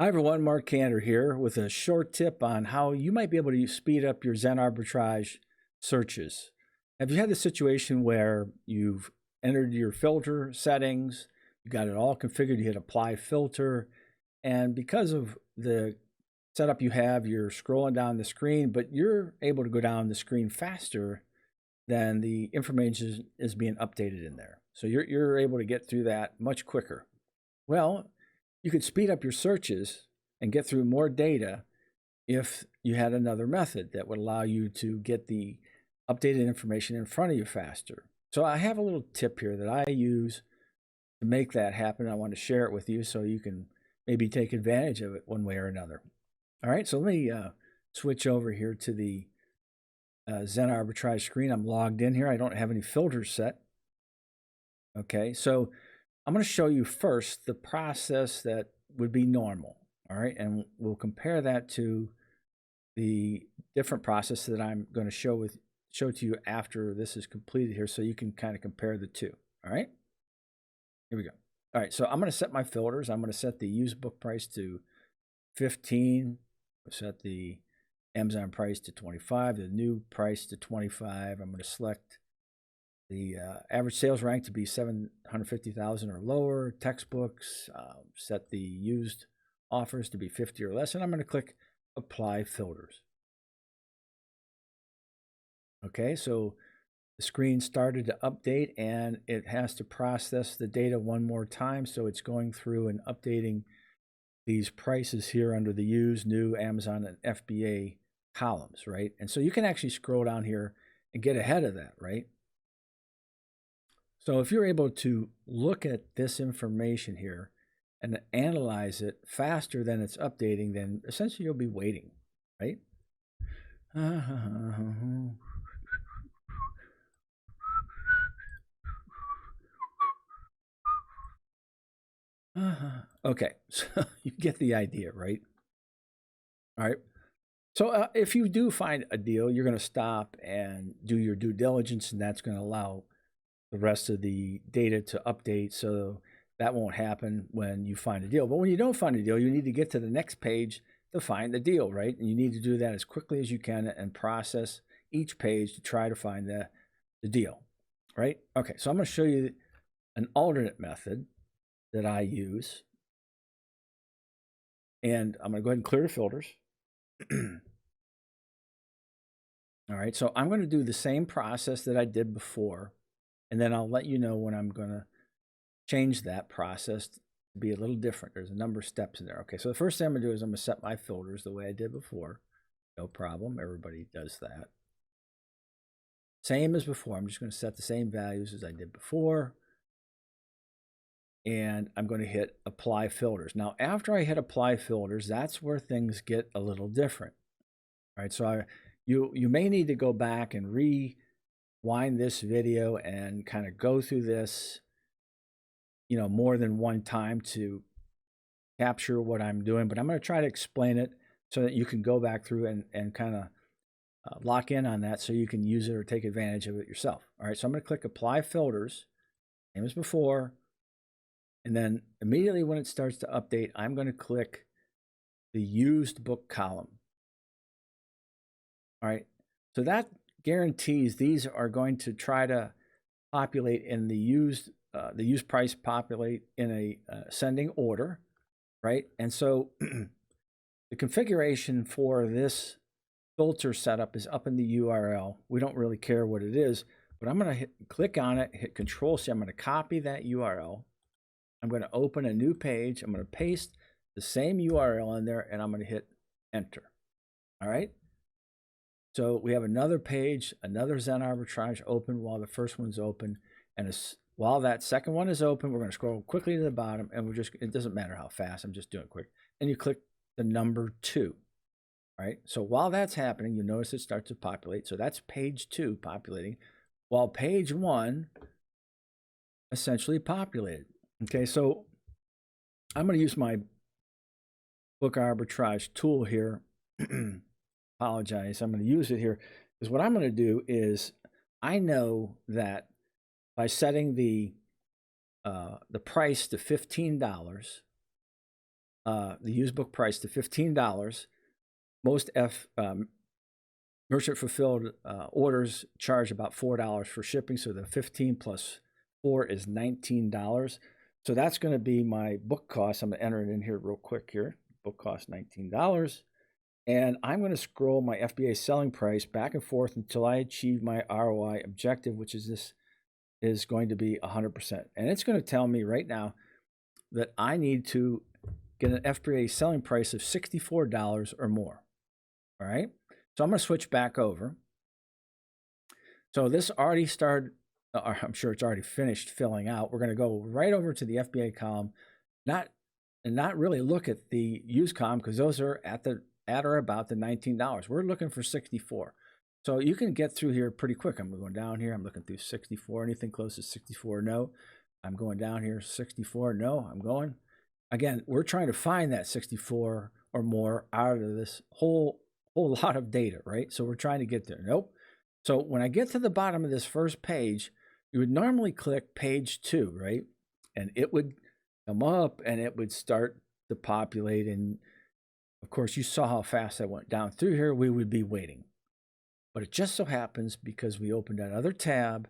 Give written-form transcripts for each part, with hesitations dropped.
Everyone, Mark Canter here with a short tip on how you might be able to speed up your Zen Arbitrage searches. Have you had the situation where you've entered your filter settings, you got it all configured, you hit apply filter, and because of the setup you have, you're scrolling down the screen, but you're able to go down the screen faster than the information is being updated in there. So you're able to get through that much quicker. Well, you could speed up your searches and get through more data if you had another method that would allow you to get the updated information in front of you faster. So I have a little tip here that I use to make that happen. I want to share it with you so you can maybe take advantage of it one way or another. All right, so let me switch over here to the Zen Arbitrage screen. I'm logged in here. I don't have any filters set. Okay, so I'm going to show you first the process that would be normal. All right, and we'll compare that to the different process that I'm going to show to you after this is completed here, so you can kind of compare the two. All right, here we go. All right, so I'm going to set my filters. I'm going to set the used book price to 15. I'll set the Amazon price to 25, the new price to 25. I'm going to select the average sales rank to be 750,000 or lower. Textbooks, set the used offers to be 50 or less, and I'm going to click apply filters. Okay, so the screen started to update and it has to process the data one more time, so it's going through and updating these prices here under the used, new, Amazon, and FBA columns, right? And so you can actually scroll down here and get ahead of that, right? So if you're able to look at this information here and analyze it faster than it's updating, then essentially you'll be waiting, right? Okay, so you get the idea, right? All right. So if you do find a deal, you're going to stop and do your due diligence, and that's going to allow the rest of the data to update, so that won't happen when you find a deal. But when you don't find a deal, you need to get to the next page to find the deal, right? And you need to do that as quickly as you can and process each page to try to find the deal, right? Okay, so I'm going to show you an alternate method that I use. And I'm going to go ahead and clear the filters. All right, so I'm going to do the same process that I did before, and then I'll let you know when I'm going to change that process to be a little different. There's a number of steps in there. Okay, so the first thing I'm going to do is I'm going to set my filters the way I did before. No problem. Everybody does that. Same as before. I'm just going to set the same values as I did before. And I'm going to hit apply filters. Now, after I hit apply filters, that's where things get a little different. All right, so you may need to go back and rewind this video and kind of go through this, more than one time to capture what I'm doing. But I'm going to try to explain it so that you can go back through and kind of lock in on that so you can use it or take advantage of it yourself. All right, so I'm going to click apply filters, same as before. And then immediately when it starts to update, I'm going to click the used book column. All right, so that guarantees these are going to try to populate in the used price populate in a ascending order, right? And so the configuration for this filter setup is up in the URL. We don't really care what it is, but I'm going to click on it, hit Control-C. I'm going to copy that URL. I'm going to open a new page. I'm going to paste the same URL in there, and I'm going to hit Enter. All right. So we have another page, another Zen Arbitrage open while the first one's open. And while that second one is open, we're going to scroll quickly to the bottom, and it doesn't matter how fast, I'm just doing it quick. And you click the number 2. All right. So while that's happening, you notice it starts to populate. So that's page 2 populating, while page 1 essentially populated. Okay, so I'm going to use my book arbitrage tool here. Apologize, I'm going to use it here because what I'm going to do is I know that by setting the price to $15, the used book price to $15. Most merchant fulfilled orders charge about $4 for shipping, so the 15 plus 4 is $19. So that's going to be my book cost. I'm going to enter it in here real quick here. Book cost $19. And I'm going to scroll my FBA selling price back and forth until I achieve my ROI objective, which is this is going to be 100%. And it's going to tell me right now that I need to get an FBA selling price of $64 or more. All right. So I'm going to switch back over. So this already started, I'm sure it's already finished filling out. We're going to go right over to the FBA column, not really look at the used column because those are at or about the $19. We're looking for 64. So you can get through here pretty quick. I'm going down here. I'm looking through 64. Anything close to 64? No. I'm going down here. 64. No. I'm going. Again, we're trying to find that 64 or more out of this whole lot of data, right? So we're trying to get there. Nope. So when I get to the bottom of this first page, you would normally click page 2, right? And it would come up and it would start to populate. And of course, you saw how fast I went down through here. We would be waiting. But it just so happens because we opened another tab,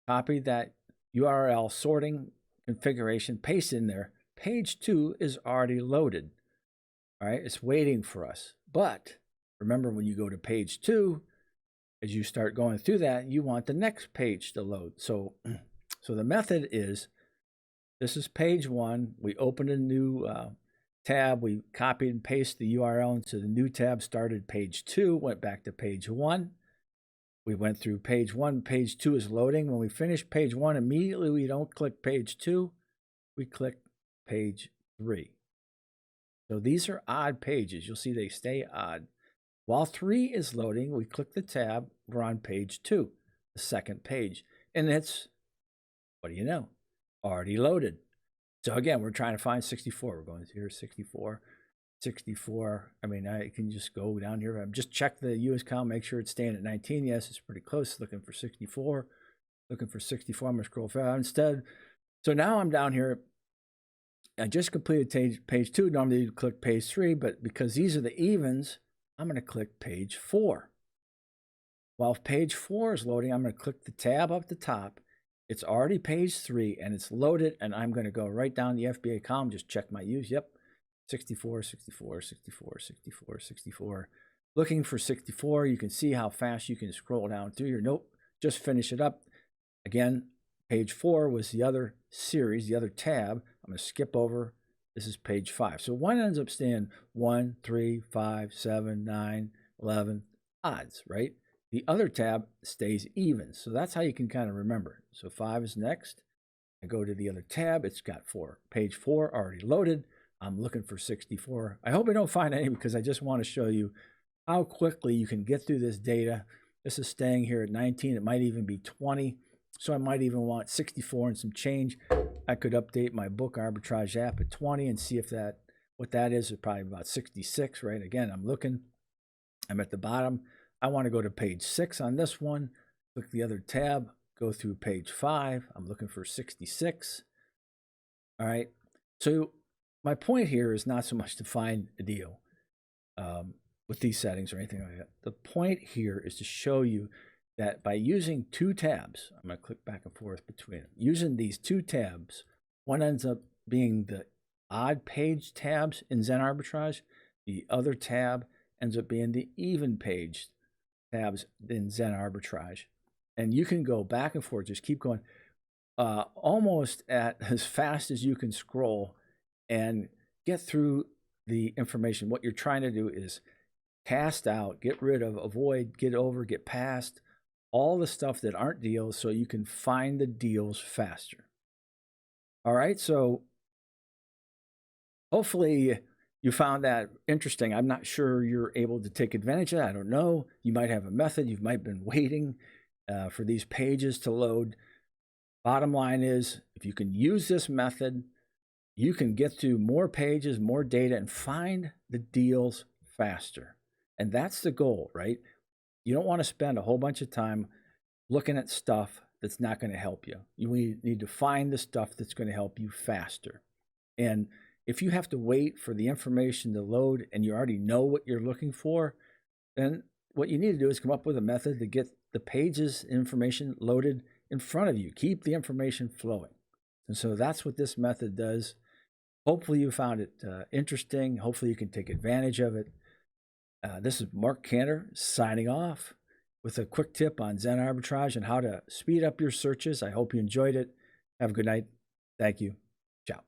copied that URL sorting configuration, paste in there. Page 2 is already loaded. All right, it's waiting for us. But remember, when you go to page 2, as you start going through that, you want the next page to load. So the method is, this is page 1. We opened a new tab. We copied and pasted the URL into the new tab, started page 2, went back to page 1. We went through page 1. Page 2 is loading. When we finish page 1, immediately we don't click page 2. We click page 3. So these are odd pages. You'll see they stay odd. While 3 is loading, we click the tab. We're on page 2, the second page. And it's, what do you know, already loaded. So again, we're trying to find 64. We're going here, 64, 64. I mean, I can just go down here. Just check the US column, make sure it's staying at 19. Yes, it's pretty close. Looking for 64. Looking for 64. I'm going to scroll fast instead. So now I'm down here. I just completed page 2. Normally you click page 3, but because these are the evens, I'm going to click page 4. While page 4 is loading, I'm going to click the tab up the top. It's already page 3 and it's loaded, and I'm going to go right down the FBA column, just check my use. Yep, 64, 64, 64, 64, 64. Looking for 64. You can see how fast you can scroll down through your note. Just finish it up. Again, page 4 was the other series, the other tab. I'm going to skip over. This is page 5. So one ends up staying 1, 3, 5, 7, 9, 11, odds, right? The other tab stays even. So that's how you can kind of remember. So 5 is next. I go to the other tab. It's got 4. Page 4 already loaded. I'm looking for 64. I hope I don't find any because I just want to show you how quickly you can get through this data. This is staying here at 19. It might even be 20. So I might even want 64 and some change. I could update my book arbitrage app at 20 and see if what that is probably about 66, right? Again, I'm looking. I'm at the bottom. I want to go to page 6 on this one. Click the other tab. Go through page 5. I'm looking for 66. All right. So my point here is not so much to find a deal with these settings or anything like that. The point here is to show you that by using 2 tabs, I'm going to click back and forth between them. Using these 2 tabs, one ends up being the odd page tabs in Zen Arbitrage. The other tab ends up being the even page tabs in Zen Arbitrage. And you can go back and forth, just keep going almost at as fast as you can scroll and get through the information. What you're trying to do is cast out, get rid of, avoid, get over, get past all the stuff that aren't deals so you can find the deals faster. All right, so hopefully you found that interesting. I'm not sure you're able to take advantage of that. I don't know. You might have a method. You might have been waiting for these pages to load. Bottom line is, if you can use this method, you can get through more pages, more data, and find the deals faster. And that's the goal, right? You don't want to spend a whole bunch of time looking at stuff that's not going to help you. You need to find the stuff that's going to help you faster. And If you have to wait for the information to load and you already know what you're looking for, then what you need to do is come up with a method to get the pages information loaded in front of you. Keep the information flowing. And so that's what this method does. Hopefully you found it interesting. Hopefully you can take advantage of it. This is Mark Canter signing off with a quick tip on Zen Arbitrage and how to speed up your searches. I hope you enjoyed it. Have a good night. Thank you. Ciao.